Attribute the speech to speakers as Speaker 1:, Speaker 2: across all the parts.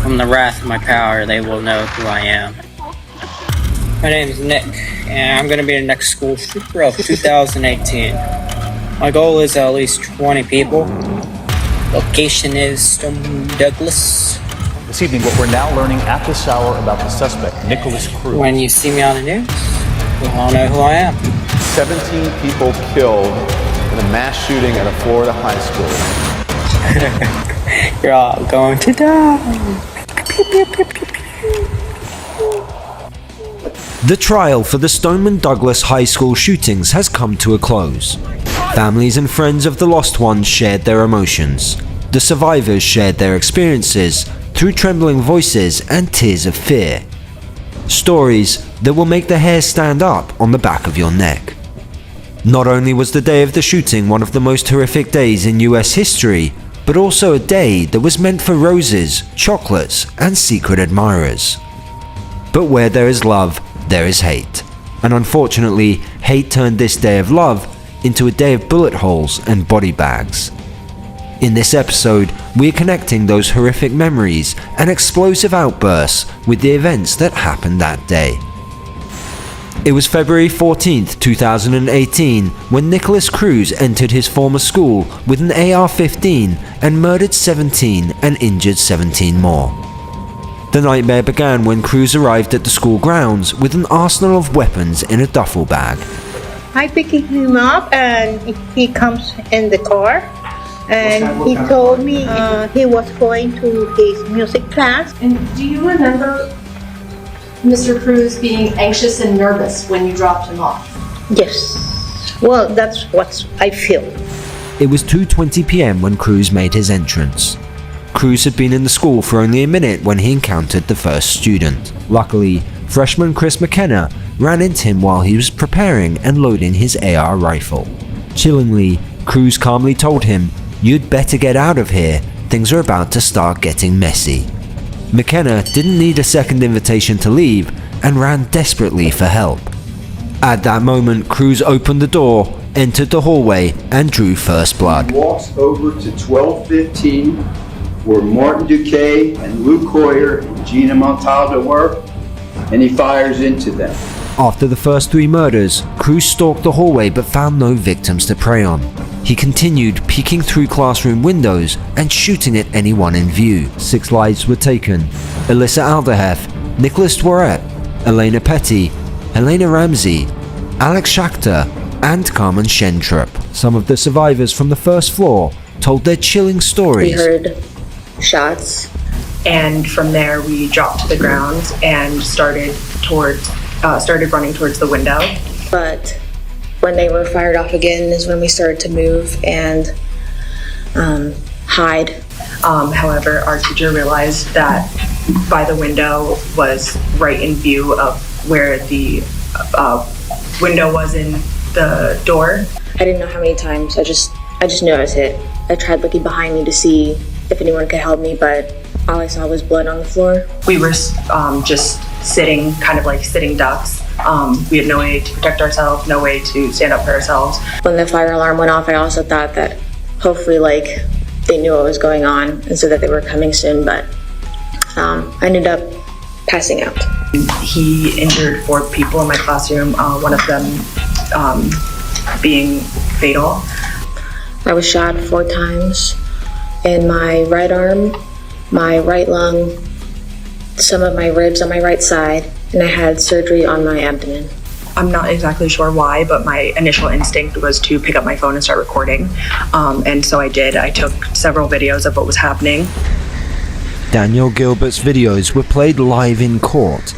Speaker 1: From the wrath of my power, they will know who I am. My name is Nick, and I'm going to be the next school trooper of 2018. My goal is at least 20 people. Location is Stoneman Douglas.
Speaker 2: This evening, what we're now learning at this hour about the suspect, Nicholas Cruz.
Speaker 1: When you see me on the news, you'll all know who I am.
Speaker 3: 17 people killed in a mass shooting at a Florida high school.
Speaker 1: You're all going to die.
Speaker 4: The trial for the Stoneman Douglas High School shootings has come to a close. Families and friends of the lost ones shared their emotions. The survivors shared their experiences through trembling voices and tears of fear. Stories that will make the hair stand up on the back of your neck. Not only was the day of the shooting one of the most horrific days in US history, but also a day that was meant for roses, chocolates, and secret admirers. But where there is love, there is hate. And unfortunately, hate turned this day of love into a day of bullet holes and body bags. In this episode, we are connecting those horrific memories and explosive outbursts with the events that happened that day. It was February 14th, 2018 when Nicholas Cruz entered his former school with an AR-15 and murdered 17 and injured 17 more. The nightmare began when Cruz arrived at the school grounds with an arsenal of weapons in a duffel bag.
Speaker 5: I picked him up and he comes in the car and he told me he was going to his music class.
Speaker 6: And do you remember Mr. Cruz being anxious and nervous when you dropped him off?
Speaker 5: Yes. Well, that's what I feel.
Speaker 4: It was 2:20 p.m. when Cruz made his entrance. Cruz had been in the school for only a minute when he encountered the first student. Luckily, freshman Chris McKenna ran into him while he was preparing and loading his AR rifle. Chillingly, Cruz calmly told him, "You'd better get out of here, things are about to start getting messy." McKenna didn't need a second invitation to leave and ran desperately for help. At that moment, Cruz opened the door, entered the hallway, and drew first blood.
Speaker 7: He walks over to 1215, where Martin Duque and Luke Hoyer and Gina Montaldo were, and he fires into them.
Speaker 4: After the first 3 murders, Cruz stalked the hallway but found no victims to prey on. He continued peeking through classroom windows and shooting at anyone in view. 6 lives were taken. Alyssa Aldahef, Nicholas Dworet, Elena Petty, Helena Ramsey, Alex Schachter, and Carmen Schentrup. Some of the survivors from the first floor told their chilling stories.
Speaker 8: We heard shots,
Speaker 9: and from there we dropped to the ground and started running towards the window.
Speaker 8: But when they were fired off again is when we started to move and hide.
Speaker 9: However, our teacher realized that by the window was right in view of where the window was in the door.
Speaker 8: I didn't know how many times. I just knew I was hit. I tried looking behind me to see if anyone could help me, but all I saw was blood on the floor.
Speaker 9: We were just sitting, kind of like sitting ducks. We had no way to protect ourselves, no way to stand up for ourselves.
Speaker 8: When the fire alarm went off, I also thought that hopefully they knew what was going on and so that they were coming soon, but I ended up passing out.
Speaker 9: He injured 4 people in my classroom, one of them being fatal.
Speaker 8: I was shot 4 times in my right arm, my right lung, some of my ribs on my right side, and I had surgery on my abdomen.
Speaker 9: I'm not exactly sure why, but my initial instinct was to pick up my phone and start recording. And so I did. I took several videos of what was happening.
Speaker 4: Daniel Gilbert's videos were played live in court.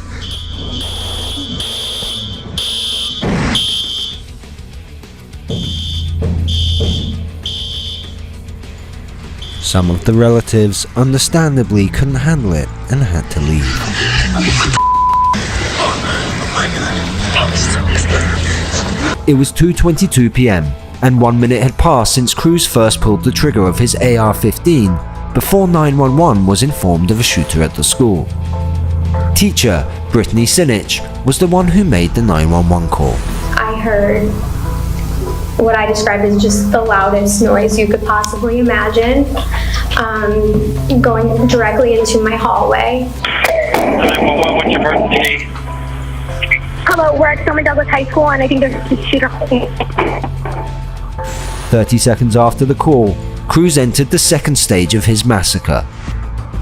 Speaker 4: Some of the relatives understandably couldn't handle it and had to leave. It was 2:22 p.m. and 1 minute had passed since Cruz first pulled the trigger of his AR-15 before 911 was informed of a shooter at the school. Teacher Brittany Sinich was the one who made the 911 call.
Speaker 10: I heard what I described as just the loudest noise you could possibly imagine, going directly into my hallway.
Speaker 11: What's your birthday?
Speaker 10: Hello, we're at Stoneman Douglas High School, and I think there's a shooter.
Speaker 4: 30 seconds after the call, Cruz entered the second stage of his massacre.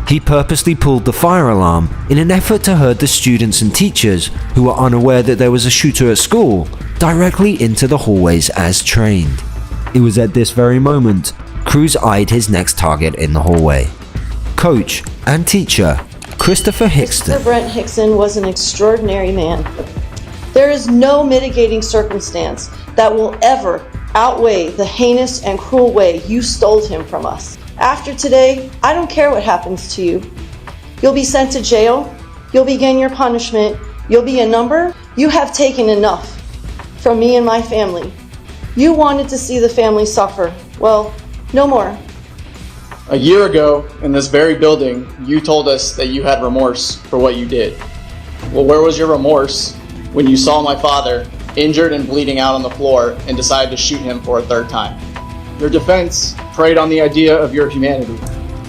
Speaker 4: He purposely pulled the fire alarm in an effort to herd the students and teachers, who were unaware that there was a shooter at school, directly into the hallways as trained. It was at this very moment, Cruz eyed his next target in the hallway. Coach and teacher, Christopher Hickson.
Speaker 12: Mr. Brent Hickson was an extraordinary man. There is no mitigating circumstance that will ever outweigh the heinous and cruel way you stole him from us. After today, I don't care what happens to you. You'll be sent to jail. You'll begin your punishment. You'll be a number. You have taken enough from me and my family. You wanted to see the family suffer. Well, no more.
Speaker 13: A year ago, in this very building, you told us that you had remorse for what you did. Well, where was your remorse when you saw my father injured and bleeding out on the floor and decided to shoot him for a third time? Your defense preyed on the idea of your humanity,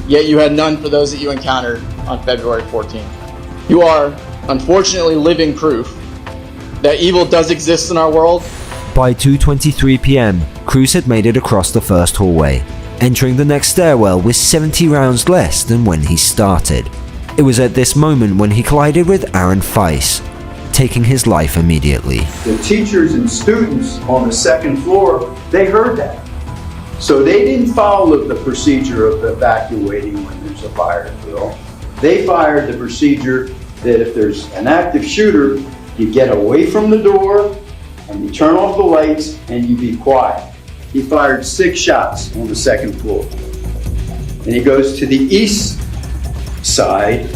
Speaker 13: yet you had none for those that you encountered on February 14th. You are, unfortunately, living proof that evil does exist in our world.
Speaker 4: By 2:23 p.m, Cruz had made it across the first hallway, entering the next stairwell with 70 rounds less than when he started. It was at this moment when he collided with Aaron Feiss, taking his life immediately.
Speaker 7: The teachers and students on the second floor, they heard that. So they didn't follow the procedure of evacuating when there's a fire drill. They fired the procedure that if there's an active shooter, you get away from the door and you turn off the lights and you be quiet. He fired 6 shots on the second floor. And he goes to the east side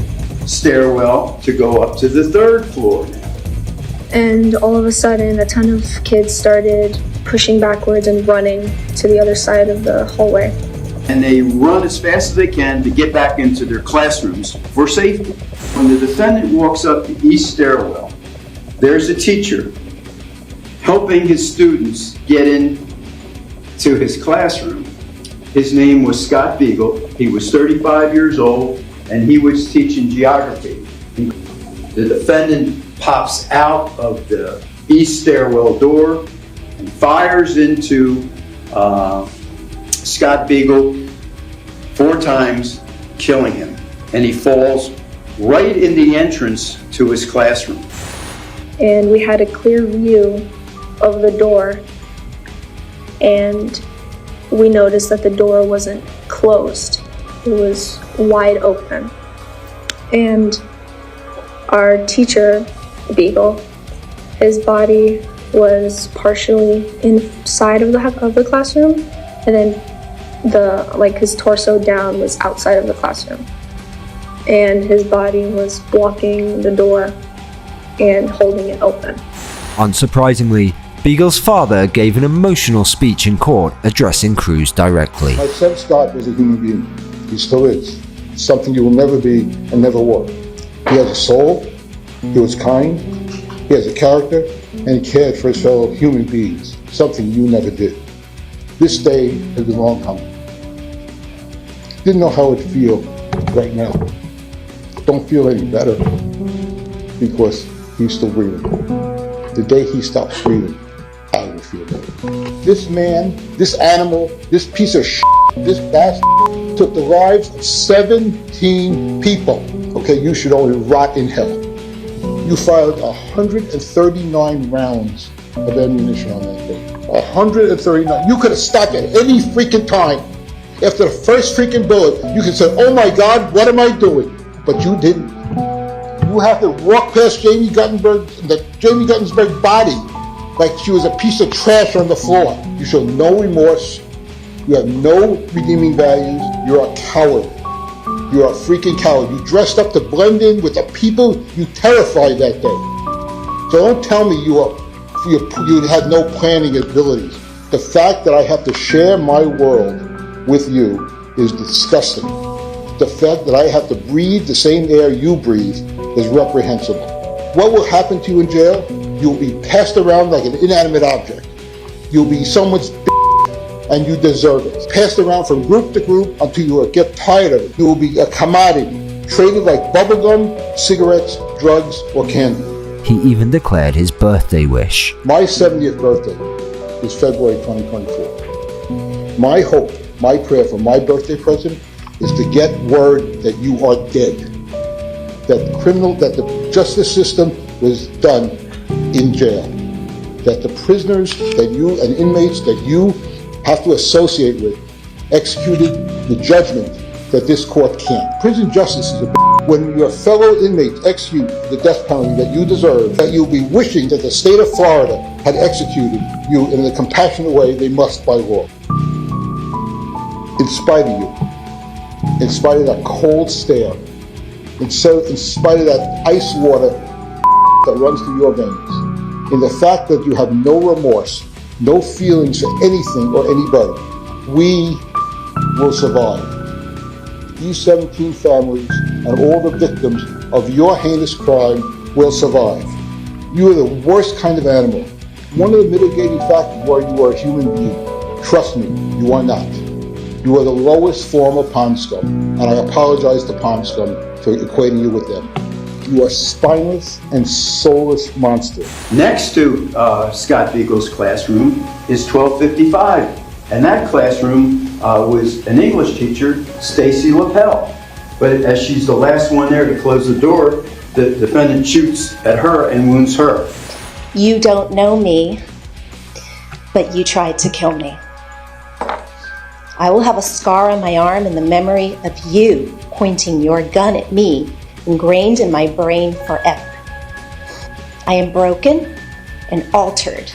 Speaker 7: stairwell to go up to the 3rd floor.
Speaker 10: And all of a sudden, a ton of kids started pushing backwards and running to the other side of the hallway.
Speaker 7: And they run as fast as they can to get back into their classrooms for safety. When the defendant walks up the east stairwell, there's a teacher helping his students get in to his classroom. His name was Scott Beagle. He was 35 years old and he was teaching geography. The defendant pops out of the east stairwell door and fires into Scott Beagle 4 times, killing him. And he falls right in the entrance to his classroom.
Speaker 10: And we had a clear view of the door, and we noticed that the door wasn't closed. It was wide open. And our teacher, Beagle, his body was partially inside of the classroom, and then his torso down was outside of the classroom. And his body was blocking the door and holding it open.
Speaker 4: Unsurprisingly, Beagle's father gave an emotional speech in court addressing Cruz directly.
Speaker 14: My son Scott was a human being. He still is. Something you will never be and never will. He has a soul, he was kind, he has a character, and he cared for his fellow human beings, something you never did. This day has been long coming. Didn't know how it would feel right now. Don't feel any better because he's still breathing. The day he stops breathing, I will feel better. This man, this animal, this piece of shit, this bastard took the lives of 17 people. Okay, you should only rot in hell. You fired 139 rounds of ammunition on that day. 139. You could have stopped at any freaking time. After the first freaking bullet, you could say, oh my God, what am I doing? But you didn't. You have to walk past the Jamie Guttenberg body like she was a piece of trash on the floor. You show no remorse. You have no redeeming values. You're a coward. You're a freaking coward. You dressed up to blend in with the people you terrified that day. So don't tell me you had no planning abilities. The fact that I have to share my world with you is disgusting. The fact that I have to breathe the same air you breathe is reprehensible. What will happen to you in jail? You will be passed around like an inanimate object. You'll be someone's and you deserve it. Passed around from group to group until you get tired of it. You will be a commodity, traded like bubblegum, cigarettes, drugs, or candy.
Speaker 4: He even declared his birthday wish.
Speaker 14: My 70th birthday is February 2024. My hope, my prayer for my birthday present is to get word that you are dead. That the justice system was done in jail. That the prisoners that you and inmates that you have to associate with executed the judgment that this court can't. Prison justice is when your fellow inmates execute the death penalty that you deserve, that you'll be wishing that the state of Florida had executed you in the compassionate way they must by law. In spite of you, in spite of that cold stare, in spite of that ice water that runs through your veins, in the fact that you have no remorse, no feelings for anything or anybody, we will survive. These 17 families and all the victims of your heinous crime will survive. You are the worst kind of animal. One of the mitigating factors why you are a human being. Trust me, you are not. You are the lowest form of pond scum, and I apologize to pond scum for equating you with them. You are spineless and soulless monster.
Speaker 7: Next to Scott Beagle's classroom is 1255, and that classroom was an English teacher, Stacy Lapel. But as she's the last one there to close the door, the defendant shoots at her and wounds her.
Speaker 15: You don't know me, but you tried to kill me. I will have a scar on my arm in the memory of you pointing your gun at me, ingrained in my brain forever. I am broken and altered,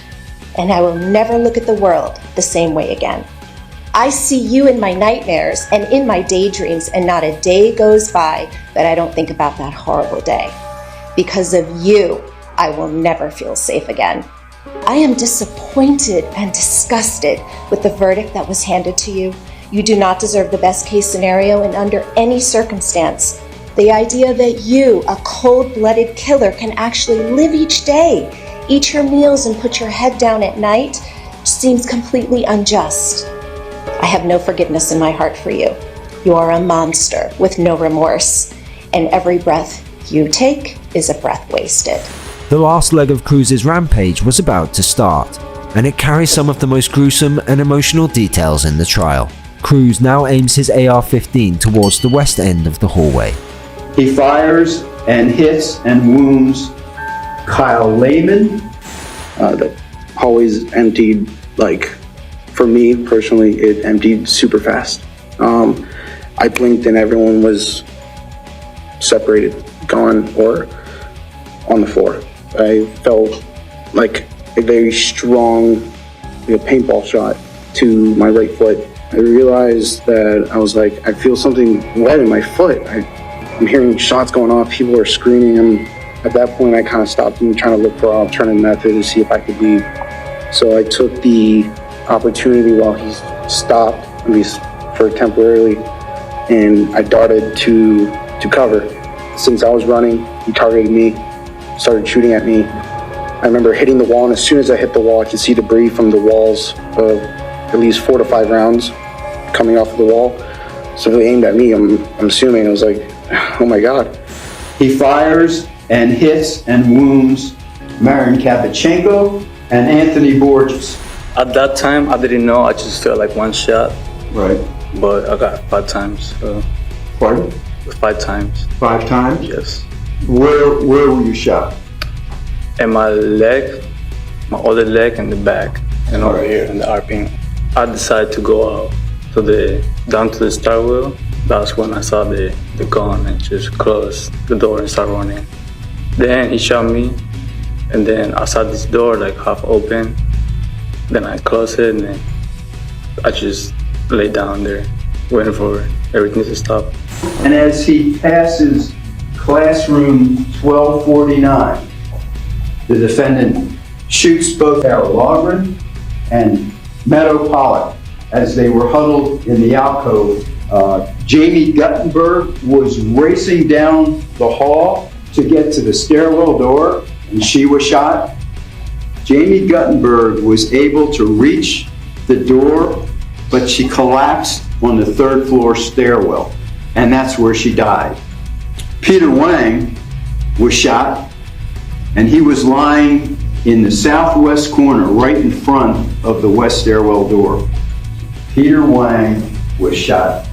Speaker 15: and I will never look at the world the same way again. I see you in my nightmares and in my daydreams, and not a day goes by that I don't think about that horrible day. Because of you, I will never feel safe again. I am disappointed and disgusted with the verdict that was handed to you. You do not deserve the best case scenario, and under any circumstance, the idea that you, a cold-blooded killer, can actually live each day, eat your meals, and put your head down at night seems completely unjust. I have no forgiveness in my heart for you. You are a monster with no remorse, and every breath you take is a breath wasted.
Speaker 4: The last leg of Cruz's rampage was about to start, and it carries some of the most gruesome and emotional details in the trial. Cruz now aims his AR-15 towards the west end of the hallway.
Speaker 7: He fires and hits and wounds Kyle Lehman.
Speaker 16: The hallway's emptied, like, for me personally, it emptied super fast. I blinked and everyone was separated, gone, or on the floor. I felt like a very strong paintball shot to my right foot. I realized that I was like, I feel something wet in my foot. I'm hearing shots going off, people are screaming, and at that point I kind of stopped and trying to look for an alternative method to see if I could leave. So I took the opportunity while he stopped, at least for temporarily, and I darted to cover. Since I was running, he targeted me, started shooting at me. I remember hitting the wall, and as soon as I hit the wall, I could see debris from the walls of at least 4 to 5 rounds coming off of the wall. So they aimed at me. I'm assuming. I was like, oh my God.
Speaker 7: He fires and hits and wounds Marin Kapichenko and Anthony Borges.
Speaker 17: At that time, I didn't know. I just felt like one shot.
Speaker 7: Right.
Speaker 17: But I got 5 times.
Speaker 7: Pardon?
Speaker 17: 5 times.
Speaker 7: 5 times?
Speaker 17: Yes.
Speaker 7: Where were you shot?
Speaker 17: In my leg, my other leg, and the back, and over here in the armpit. I decided to go out down to the stairwell. That's when I saw the gun and just closed the door and started running. Then he shot me, and then I saw this door like half open. Then I closed it, and then I just lay down there, waiting for everything to stop.
Speaker 7: And as he passes classroom 1249, the defendant shoots both Tara Logren and Meadow Pollock as they were huddled in the alcove. Jamie Guttenberg was racing down the hall to get to the stairwell door, and she was shot. Jamie Guttenberg was able to reach the door, but she collapsed on the 3rd floor stairwell, and that's where she died. Peter Wang was shot, and he was lying in the southwest corner, right in front of the west stairwell door. Peter Wang was shot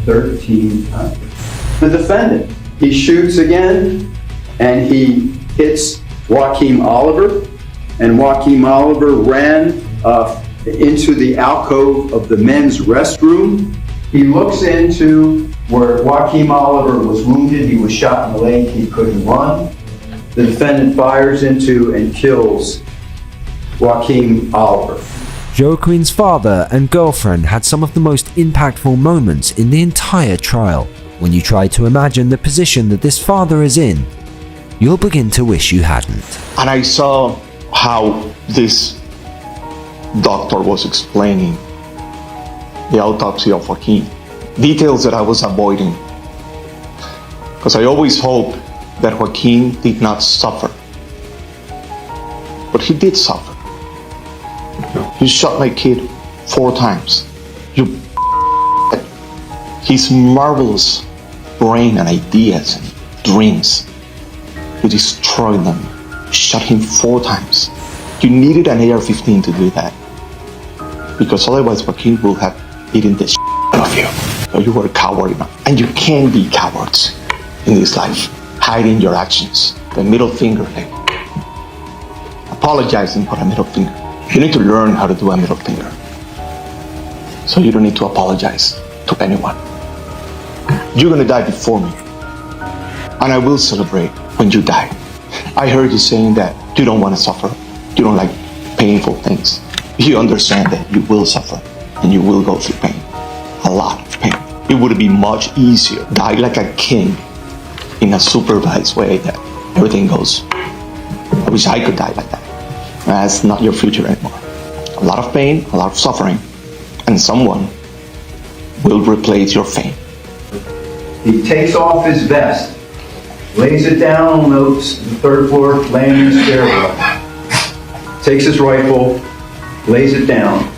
Speaker 7: 13 times. The defendant, he shoots again, and he hits Joaquin Oliver, and Joaquin Oliver ran into the alcove of the men's restroom. He looks into where Joaquin Oliver was wounded. He was shot in the leg. He couldn't run. The defendant fires into and kills Joaquin Oliver.
Speaker 4: Joaquin's father and girlfriend had some of the most impactful moments in the entire trial. When you try to imagine the position that this father is in, you'll begin to wish you hadn't.
Speaker 18: And I saw how this doctor was explaining the autopsy of Joaquin. Details that I was avoiding. Because I always hoped that Joaquin did not suffer. But he did suffer. You shot my kid 4 times. You his marvelous brain and ideas and dreams. You destroyed them. You shot him 4 times. You needed an AR-15 to do that. Because otherwise Joaquin will have eaten the out of you. So you were a coward enough. And you can be cowards in this life. Hiding your actions. The middle finger thing. Apologizing for a middle finger. You need to learn how to do a middle finger. So you don't need to apologize to anyone. You're gonna die before me. And I will celebrate when you die. I heard you saying that you don't want to suffer. You don't like painful things. You understand that you will suffer and you will go through pain. A lot of pain. It would be much easier. Die like a king in a supervised way that everything goes. I wish I could die like that. That's not your future anymore. A lot of pain, a lot of suffering, and someone will replace your fame.
Speaker 7: He takes off his vest, lays it down on the 3rd floor landing stairwell, takes his rifle, lays it down,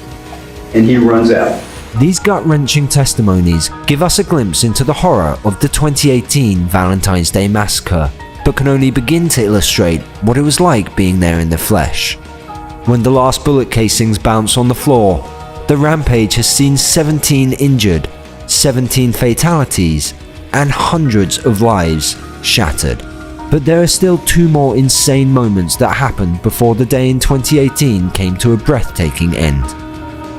Speaker 7: and he runs out.
Speaker 4: These gut-wrenching testimonies give us a glimpse into the horror of the 2018 Valentine's Day Massacre, but can only begin to illustrate what it was like being there in the flesh. When the last bullet casings bounce on the floor, the rampage has seen 17 injured, 17 fatalities, and hundreds of lives shattered. But there are still 2 more insane moments that happened before the day in 2018 came to a breathtaking end.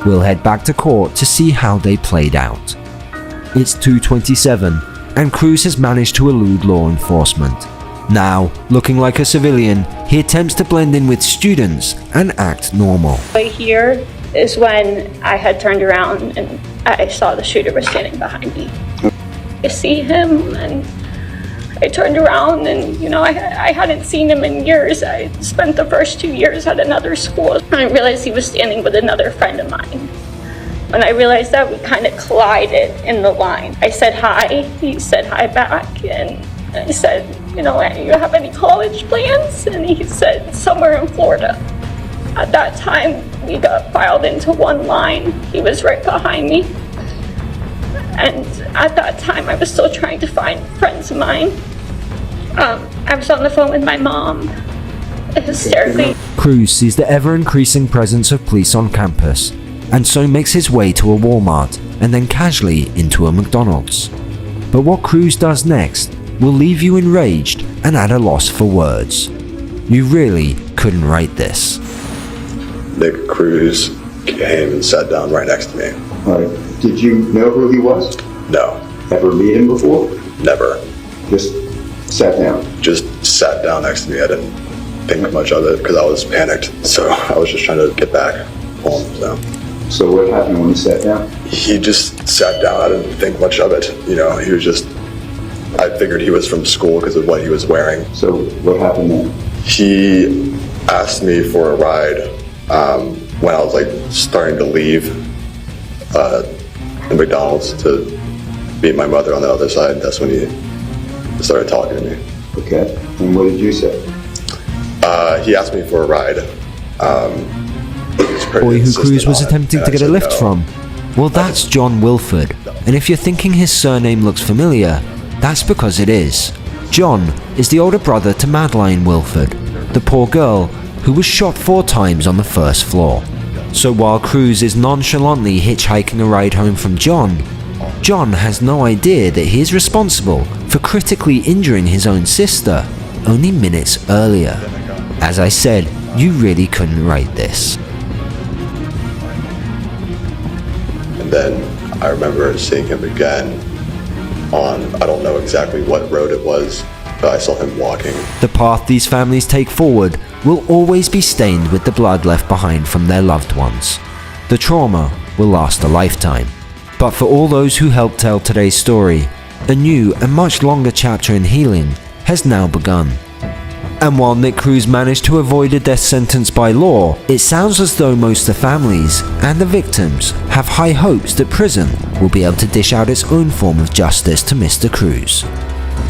Speaker 4: We'll head back to court to see how they played out. It's 2:27, and Cruz has managed to elude law enforcement. Now, looking like a civilian, he attempts to blend in with students and act normal.
Speaker 10: Right here is when I had turned around and I saw the shooter was standing behind me. I see him and I turned around and, I hadn't seen him in years. I spent the first 2 years at another school. And I realized he was standing with another friend of mine. When I realized that, we kind of collided in the line. I said hi, he said hi back, and I said, you have any college plans? And he said, somewhere in Florida. At that time, we got filed into one line. He was right behind me. And at that time, I was still trying to find friends of mine. I was on the phone with my mom, hysterically.
Speaker 4: Cruz sees the ever-increasing presence of police on campus, and so makes his way to a Walmart and then casually into a McDonald's. But what Cruz does next will leave you enraged and at a loss for words. You really couldn't write this.
Speaker 19: Nick Cruz came and sat down right next to me.
Speaker 7: All right. Did you know who he was?
Speaker 19: No.
Speaker 7: Ever meet him before?
Speaker 19: Never.
Speaker 7: Just sat down?
Speaker 19: Just sat down next to me. I didn't think much of it because I was panicked. So I was just trying to get back home.
Speaker 7: So what happened when he sat down?
Speaker 19: He just sat down. I didn't think much of it. He was just, I figured he was from school because of what he was wearing.
Speaker 7: So what happened then?
Speaker 19: He asked me for a ride when I was starting to leave the McDonald's to meet my mother on the other side. That's when he started talking to me.
Speaker 7: Okay. And what did you say?
Speaker 19: He asked me for a ride,
Speaker 4: Boy who Cruz was attempting to get a lift from? Well, that's John Wilford, and if you're thinking his surname looks familiar, that's because it is. John is the older brother to Madeline Wilford, the poor girl who was shot 4 times on the first floor. So while Cruz is nonchalantly hitchhiking a ride home from John, John has no idea that he is responsible for critically injuring his own sister only minutes earlier. As I said, you really couldn't write this.
Speaker 19: And then I remember seeing him again on, I don't know exactly what road it was, but I saw him walking.
Speaker 4: The path these families take forward will always be stained with the blood left behind from their loved ones. The trauma will last a lifetime. But for all those who helped tell today's story, a new and much longer chapter in healing has now begun. And while Nick Cruz managed to avoid a death sentence by law, it sounds as though most of the families and the victims have high hopes that prison will be able to dish out its own form of justice to Mr. Cruz.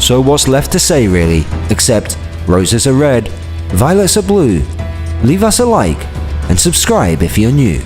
Speaker 4: So what's left to say really, except roses are red, violets are blue. Leave us a like and subscribe if you're new.